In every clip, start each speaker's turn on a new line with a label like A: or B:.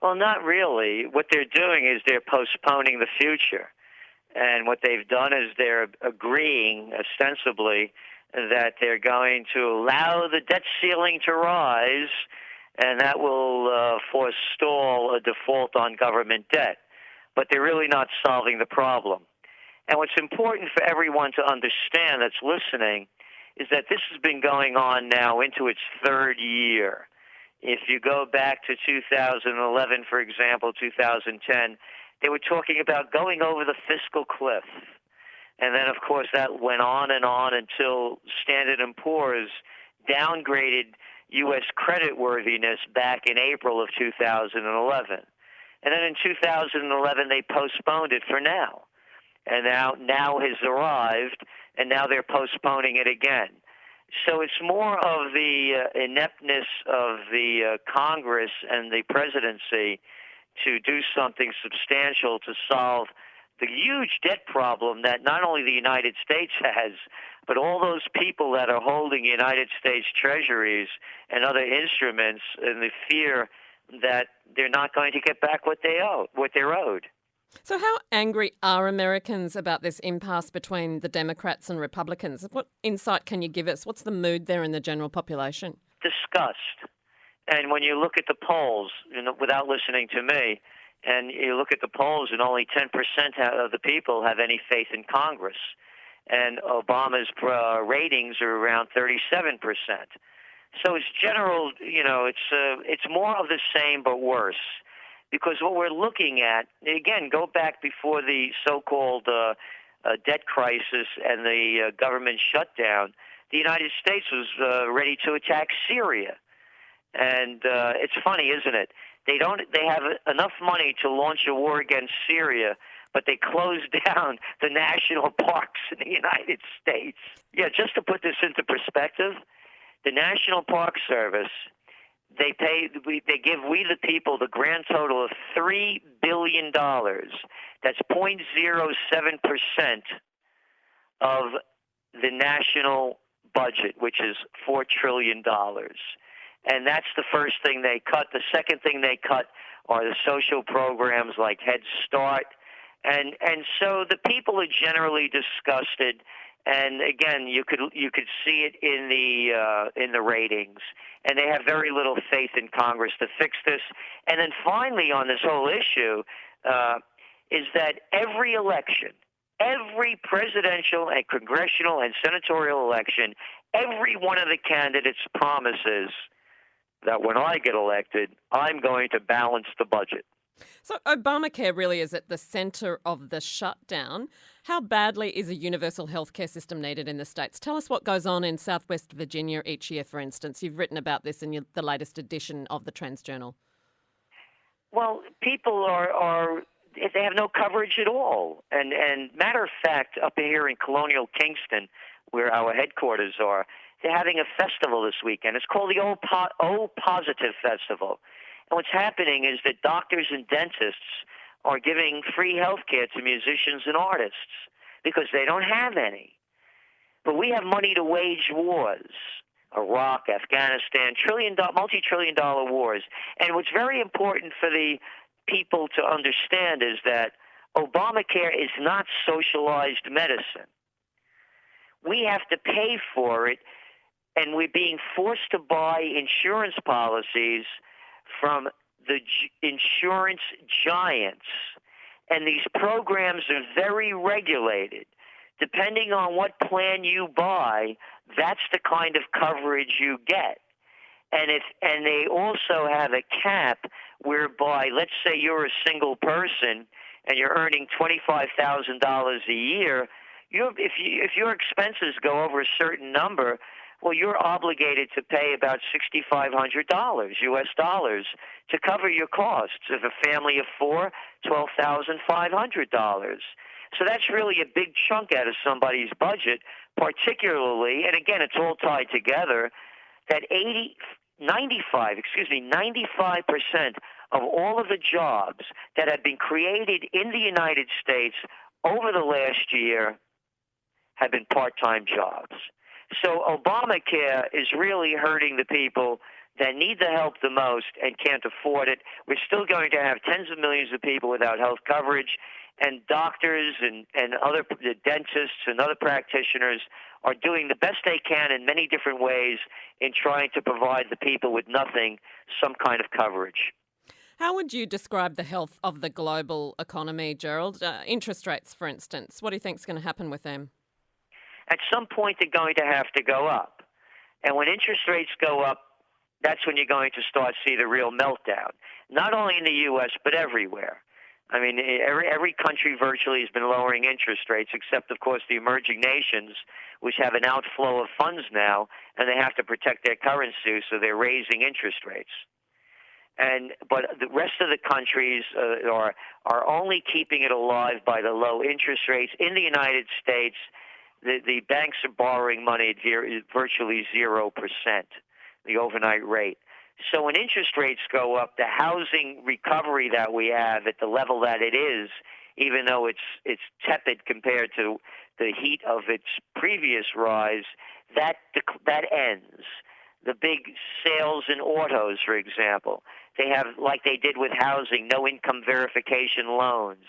A: Well, not really. What they're doing is they're postponing the future. And what they've done is they're agreeing, ostensibly, that they're going to allow the debt ceiling to rise, and that will forestall a default on government debt. But they're really not solving the problem. And what's important for everyone to understand that's listening is that this has been going on now into its third year. If you go back to 2011, for example, 2010, they were talking about going over the fiscal cliff. And then, of course, that went on until Standard & Poor's downgraded U.S. creditworthiness back in April of 2011. And then in 2011, they postponed it for now. And now has arrived, and now they're postponing it again. So it's more of the ineptness of the Congress and the presidency to do something substantial to solve the huge debt problem that not only the United States has, but all those people that are holding United States treasuries and other instruments in the fear that they're not going to get back what they're owed.
B: So how angry are Americans about this impasse between the Democrats and Republicans? What insight can you give us? What's the mood there in the general population?
A: Disgust. And when you look at the polls, without listening to me, and you look at the polls, and only 10% of the people have any faith in Congress. And Obama's ratings are around 37%. So it's general, it's more of the same but worse. Because what we're looking at, again, go back before the so-called debt crisis and the government shutdown, the United States was ready to attack Syria. And it's funny, isn't it? They have enough money to launch a war against Syria, but they closed down the national parks in the United States. Yeah, just to put this into perspective, the National Park Service, they give we the people the grand total of $3 billion. That's 0.07% of the national budget, which is $4 trillion. And that's the first thing they cut. The second thing they cut are the social programs like Head Start. And so the people are generally disgusted. And again, you could see it in the ratings, and they have very little faith in Congress to fix this. And then finally, on this whole issue, is that every election, every presidential and congressional and senatorial election, every one of the candidates promises that when I get elected, I'm going to balance the budget.
B: So Obamacare really is at the centre of the shutdown. How badly is a universal healthcare system needed in the States? Tell us what goes on in Southwest Virginia each year, for instance. You've written about this in the latest edition of the TrendsJournal.
A: Well, people they have no coverage at all. And matter of fact, up here in Colonial Kingston, where our headquarters are, they're having a festival this weekend. It's called the O Positive Festival. And what's happening is that doctors and dentists are giving free health care to musicians and artists because they don't have any. But we have money to wage wars. Iraq, Afghanistan, multi-trillion-dollar wars. And what's very important for the people to understand is that Obamacare is not socialized medicine. We have to pay for it, and we're being forced to buy insurance policies from the insurance giants. And these programs are very regulated. Depending on what plan you buy, that's the kind of coverage you get. And they also have a cap whereby, let's say you're a single person and you're earning $25,000 a year, if your expenses go over a certain number, well, you're obligated to pay about $6,500 U.S. dollars to cover your costs. If a family of four, $12,500. So that's really a big chunk out of somebody's budget, particularly, and again, it's all tied together, that 95% of all of the jobs that have been created in the United States over the last year have been part-time jobs. So Obamacare is really hurting the people that need the help the most and can't afford it. We're still going to have tens of millions of people without health coverage, and doctors and other the dentists and other practitioners are doing the best they can in many different ways in trying to provide the people with nothing some kind of coverage.
B: How would you describe the health of the global economy, Gerald? Interest rates, for instance. What do you think is going to happen with them?
A: At some point, they're going to have to go up. And when interest rates go up, that's when you're going to start to see the real meltdown, not only in the U.S., but everywhere. I mean, every country virtually has been lowering interest rates, except, of course, the emerging nations, which have an outflow of funds now, and they have to protect their currency, so they're raising interest rates. But the rest of the countries are only keeping it alive by the low interest rates. In the United States, the banks are borrowing money at virtually 0%, the overnight rate. So when interest rates go up, the housing recovery that we have at the level that it is, even though it's tepid compared to the heat of its previous rise, that ends. The big sales in autos, for example, they have, like they did with housing, no income verification loans.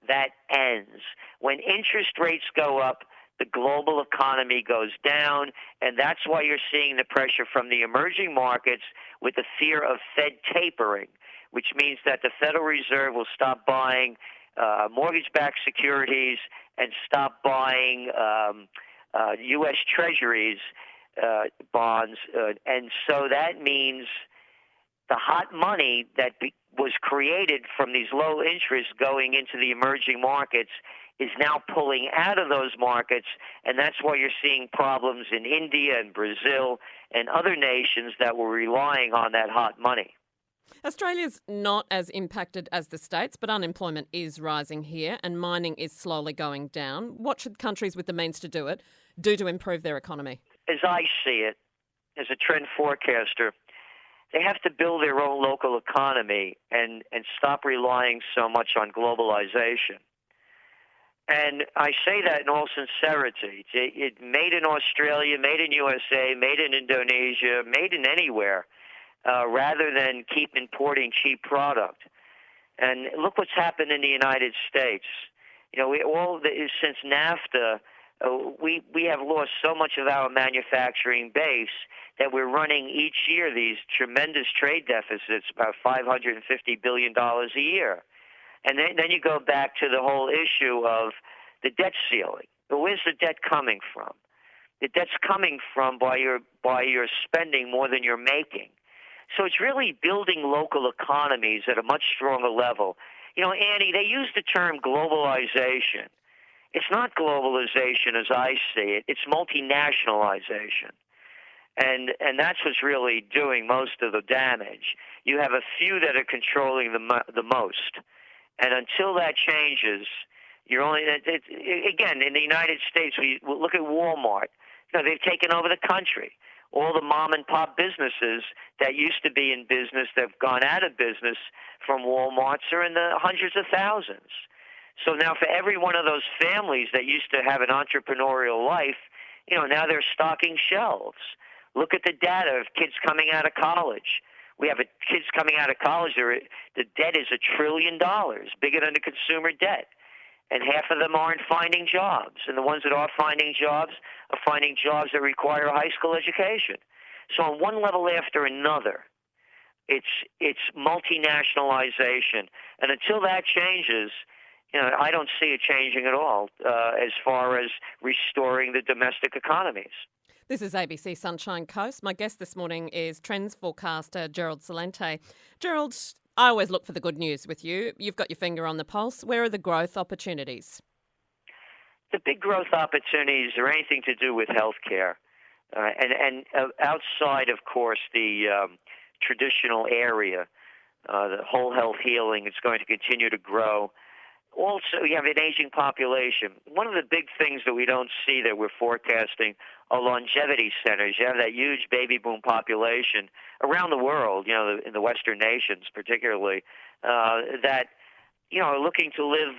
A: That ends. When interest rates go up, the global economy goes down, and that's why you're seeing the pressure from the emerging markets with the fear of Fed tapering, which means that the Federal Reserve will stop buying mortgage-backed securities and stop buying U.S. Treasuries bonds. And so that means the hot money that was created from these low interests going into the emerging markets is now pulling out of those markets, and that's why you're seeing problems in India and Brazil and other nations that were relying on that hot money.
B: Australia's not as impacted as the States, but unemployment is rising here and mining is slowly going down. What should countries with the means to do it do to improve their economy?
A: As I see it, as a trend forecaster, they have to build their own local economy and stop relying so much on globalization. And I say that in all sincerity. It made in Australia, made in USA, made in Indonesia, made in anywhere, rather than keep importing cheap product. And look what's happened in the United States. You know, since NAFTA, we have lost so much of our manufacturing base that we're running each year these tremendous trade deficits, about $550 billion a year. And then you go back to the whole issue of the debt ceiling. But where's the debt coming from? The debt's coming from by your spending more than you're making. So it's really building local economies at a much stronger level. You know, Annie, they use the term globalization. It's not globalization as I see it. It's multinationalization. And that's what's really doing most of the damage. You have a few that are controlling the most. And until that changes, you're only again in the United States. We look at Walmart. You know, they've taken over the country. All the mom and pop businesses that used to be in business that have gone out of business from Walmarts are in the hundreds of thousands. So now, for every one of those families that used to have an entrepreneurial life, you know, now they're stocking shelves. Look at the data of kids coming out of college. We have kids coming out of college. The debt is $1 trillion, bigger than the consumer debt. And half of them aren't finding jobs. And the ones that are finding jobs that require a high school education. So on one level after another, it's multinationalization. And until that changes, you know, I don't see it changing at all as far as restoring the domestic economies.
B: This is ABC Sunshine Coast. My guest this morning is trends forecaster Gerald Celente. Gerald, I always look for the good news with you. You've got your finger on the pulse. Where are the growth opportunities?
A: The big growth opportunities are anything to do with healthcare, and outside, of course, the traditional area, the whole health healing is going to continue to grow. Also, you have an aging population. One of the big things that we don't see that we're forecasting are longevity centers. You have that huge baby boom population around the world, you know, in the Western nations particularly, that, you know, are looking to live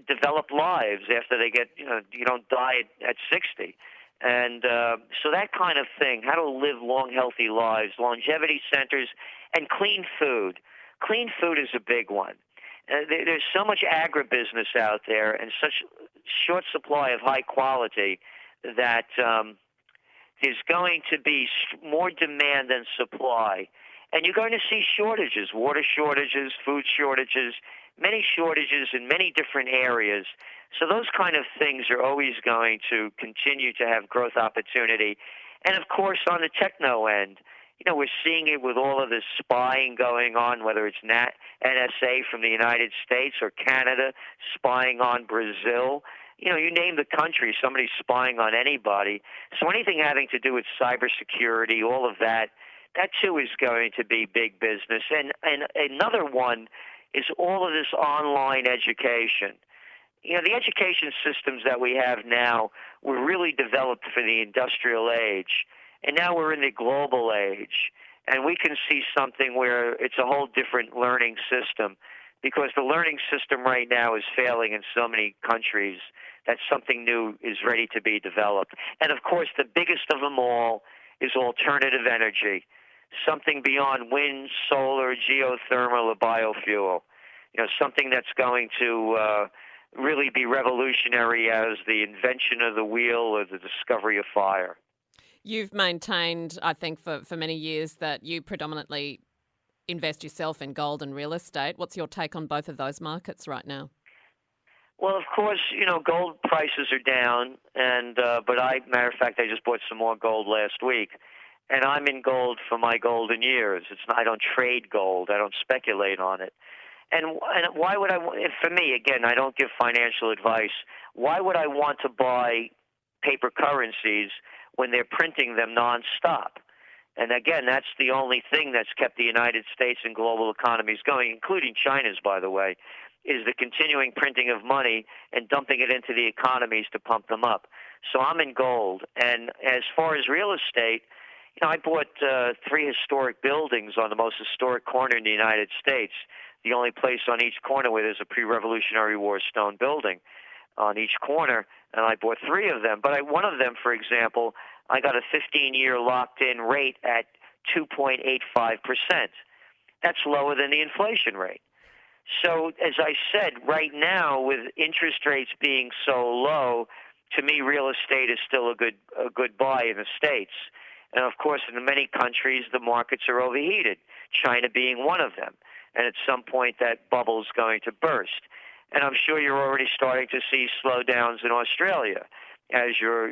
A: developed lives after they get, you know, you don't die at 60. And so that kind of thing, how to live long, healthy lives, longevity centers, and clean food. Clean food is a big one. There's so much agribusiness out there and such short supply of high quality that there's going to be more demand than supply. And you're going to see shortages, water shortages, food shortages, many shortages in many different areas. So those kind of things are always going to continue to have growth opportunity. And of course, on the techno end, we're seeing it with all of this spying going on, whether it's NSA from the United States or Canada spying on Brazil. You name the country, somebody's spying on anybody. So anything having to do with cybersecurity, all of that too is going to be big business. And another one is all of this online education. The education systems that we have now were really developed for the industrial age, and now we're in the global age. And we can see something where it's a whole different learning system, because the learning system right now is failing in so many countries that something new is ready to be developed. And of course, the biggest of them all is alternative energy, something beyond wind, solar, geothermal, or biofuel. Something that's going to really be revolutionary as the invention of the wheel or the discovery of fire.
B: You've maintained, I think, for many years that you predominantly invest yourself in gold and real estate. What's your take on both of those markets right now?
A: Well, of course, gold prices are down, and matter of fact, I just bought some more gold last week, and I'm in gold for my golden years. I don't trade gold. I don't speculate on it. And why would I? For me, again, I don't give financial advice. Why would I want to buy paper currencies when they're printing them nonstop? And again, that's the only thing that's kept the United States and global economies going, including China's, by the way, is the continuing printing of money and dumping it into the economies to pump them up. So I'm in gold. And as far as real estate, I bought 3 historic buildings on the most historic corner in the United States, the only place on each corner where there's a pre-Revolutionary War stone building on each corner, and I bought 3 of them. But one of them, for example, I got a 15-year locked-in rate at 2.85%. That's lower than the inflation rate. So, as I said, right now, with interest rates being so low, to me, real estate is still a good buy in the States. And, of course, in many countries, the markets are overheated, China being one of them. And at some point, that bubble is going to burst. And I'm sure you're already starting to see slowdowns in Australia as your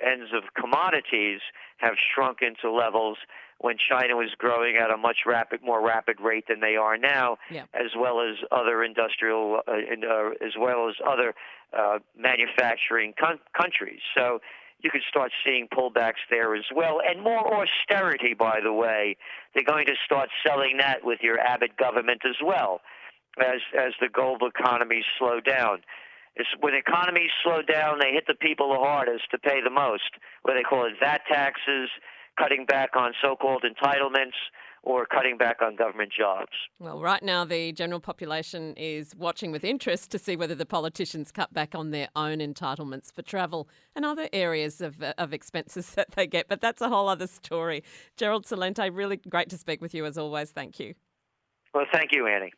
A: ends of commodities have shrunk into levels when China was growing at a much more rapid rate than they are now,
B: yeah,
A: as well as other industrial, as well as other manufacturing countries. So you could start seeing pullbacks there as well, and more austerity, by the way. They're going to start selling that with your Abbott government as well, as the global economies slow down. When economies slow down, they hit the people the hardest to pay the most, what they call it VAT taxes, cutting back on so-called entitlements, or cutting back on government jobs.
B: Well, right now the general population is watching with interest to see whether the politicians cut back on their own entitlements for travel and other areas of expenses that they get. But that's a whole other story. Gerald Celente, really great to speak with you as always. Thank you.
A: Well, thank you, Annie.